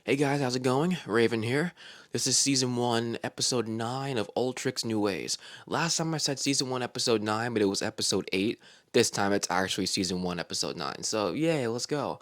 Hey guys, how's it going? Raven here. This is season 1, episode 9 of Old Tricks New Ways. Last time I said season 1, episode 9, but it was episode 8. This time it's actually season 1, episode 9. So, yay, let's go.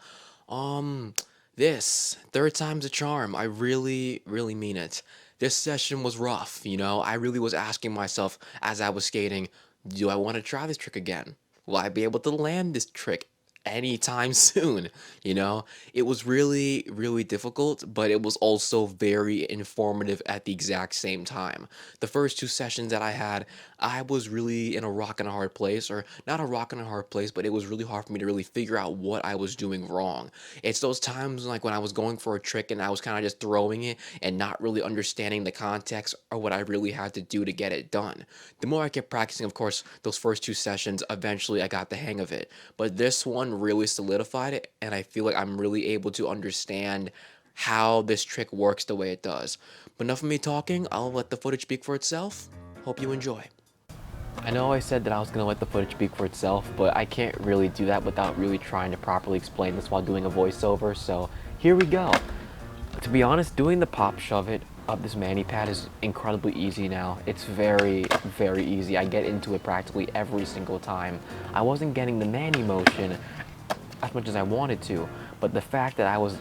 Um, this, third time's a charm. I really mean it. This session was rough, you know? I really was asking myself as I was skating, do I want to try this trick again? Will I be able to land this trick anytime soon? You know, it was really difficult, but it was also very informative at the exact same time. The first two sessions that I had, I was really in a rock and a hard place, or not a rock and a hard place, but it was really hard for me to really figure out what I was doing wrong. It's those times like when I was going for a trick and I was kind of just throwing it and not really understanding the context or what I really had to do to get it done. The more I kept practicing, of course, those first two sessions, eventually I got the hang of it. But this one really solidified it, and I feel like I'm really able to understand how this trick works the way it does. But enough of me talking, I'll let the footage speak for itself. Hope you enjoy. I know I said that I was going to let the footage speak for itself, but I can't really do that without really trying to properly explain this while doing a voiceover, so here we go. To be honest, doing the pop shove it up this mani pad is incredibly easy now. It's very easy. I get into it practically every single time. I wasn't getting the mani motion as much as I wanted to, but the fact that I was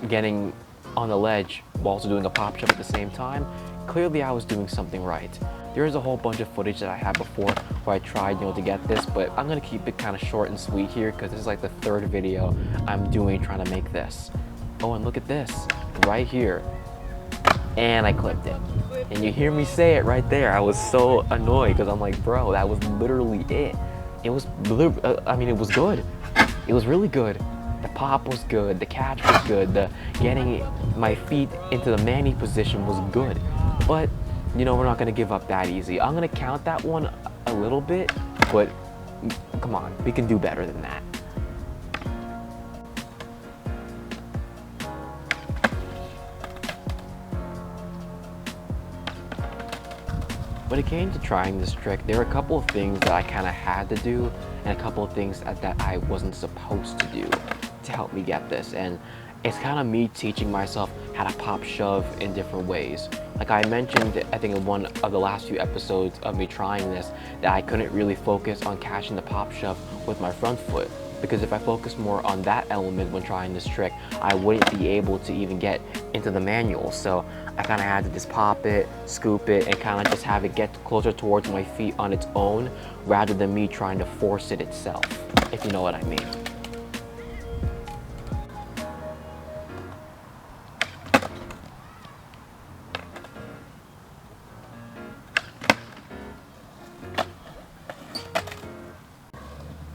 getting on the ledge while also doing a pop shove at the same time, clearly I was doing something right. There is a whole bunch of footage that I had before where I tried, to get this, but I'm gonna keep it kind of short and sweet here because this is like the third video I'm doing trying to make this. Oh, and look at this, right here. And I clipped it. And you hear me say it right there. I was so annoyed because I'm like, bro, that was literally it. It was, it was good. It was really good. The pop was good. The catch was good. The getting my feet into the mani position was good. But, we're not going to give up that easy. I'm going to count that one a little bit, but come on, we can do better than that. When it came to trying this trick, there were a couple of things that I kind of had to do and a couple of things that I wasn't supposed to do to help me get this. And it's kind of me teaching myself how to pop shove in different ways. Like I mentioned, I think in one of the last few episodes of me trying this, that I couldn't really focus on catching the pop shove with my front foot. Because if I focused more on that element when trying this trick, I wouldn't be able to even get into the manual. So I kind of had to just pop it, scoop it, and kind of just have it get closer towards my feet on its own, rather than me trying to force it itself, if you know what I mean.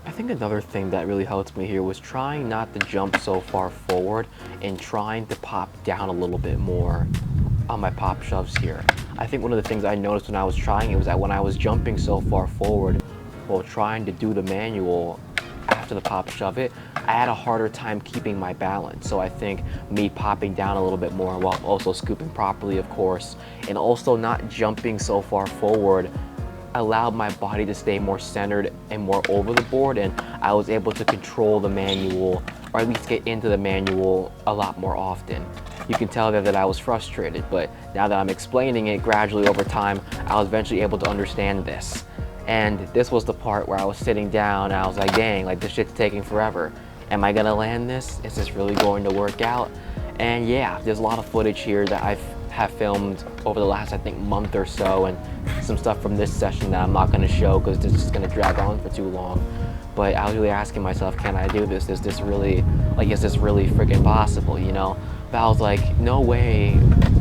I think another thing that really helped me here was trying not to jump so far forward and trying to pop down a little bit more on my pop shoves here. I think one of the things I noticed when I was trying it was that when I was jumping so far forward while trying to do the manual after the pop shove it, I had a harder time keeping my balance. So I think me popping down a little bit more while also scooping properly, of course, and also not jumping so far forward allowed my body to stay more centered and more over the board, and I was able to control the manual, or at least get into the manual a lot more often. You can tell there that I was frustrated, but now that I'm explaining it gradually over time, I was eventually able to understand this. And this was the part where I was sitting down and I was like, dang, like this shit's taking forever. Am I gonna land this? Is this really going to work out? And yeah, there's a lot of footage here that I have filmed over the last, I think, month or so, and some stuff from this session that I'm not gonna show because this is gonna drag on for too long. But I was really asking myself, can I do this? Is this really freaking possible, But I was like, no way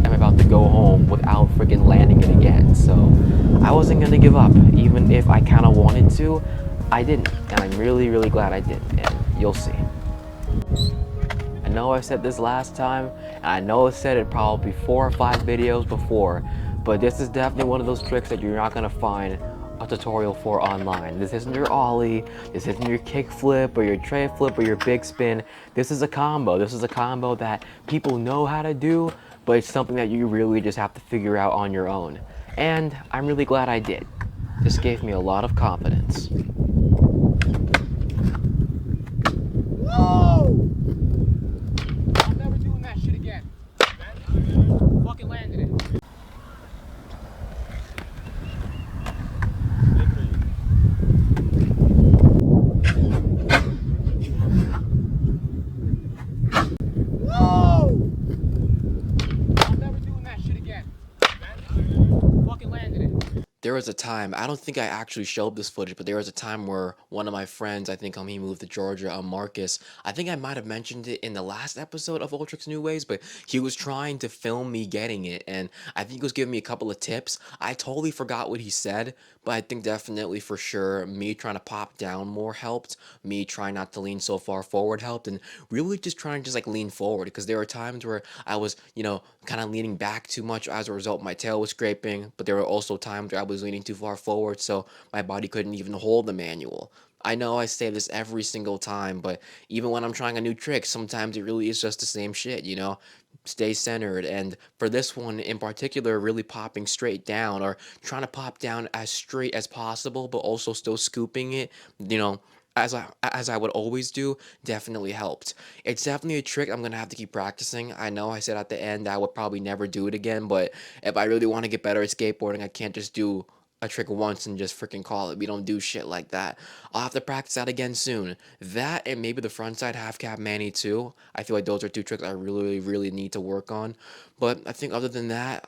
I'm about to go home without freaking landing it again. So I wasn't gonna give up. Even if I kind of wanted to, I didn't. And I'm really glad I didn't, and you'll see. I know I said this last time, and I know I said it probably 4 or 5 videos before, but this is definitely one of those tricks that you're not gonna find a tutorial for online. This isn't your ollie, this isn't your kick flip or your tray flip or your big spin. This is a combo. This is a combo that people know how to do, but it's something that you really just have to figure out on your own. And I'm really glad I did. This gave me a lot of confidence. Whoa! I'm never doing that shit again. There was a time, I don't think I actually showed this footage, but there was a time where one of my friends, I think he moved to Georgia, Marcus, I think I might have mentioned it in the last episode of Ultrix New Ways, but he was trying to film me getting it, and I think he was giving me a couple of tips. I totally forgot what he said, but I think definitely for sure me trying to pop down more helped, me trying not to lean so far forward helped, and really just trying to just like lean forward, because there were times where I was, kind of leaning back too much. As a result, my tail was scraping, but there were also times where I was leaning too far forward, so my body couldn't even hold the manual. I know I say this every single time, but even when I'm trying a new trick, sometimes it really is just the same shit. Stay centered. And for this one in particular, really popping straight down or trying to pop down as straight as possible, but also still scooping it, you know, as I would always do, definitely helped. It's definitely a trick I'm gonna have to keep practicing. I know I said at the end I would probably never do it again, but if I really want to get better at skateboarding, I can't just do a trick once and just freaking call it. We don't do shit like that. I'll have to practice that again soon. That and maybe the frontside half cab Manny too. I feel like those are two tricks I really, really need to work on. But I think other than that,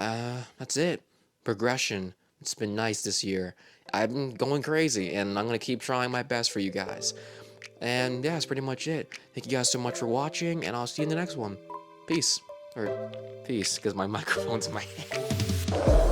that's it. Progression. It's been nice this year. I've been going crazy, and I'm gonna keep trying my best for you guys. And yeah, that's pretty much it. Thank you guys so much for watching, and I'll see you in the next one. Peace. Or peace, because my microphone's in my hand.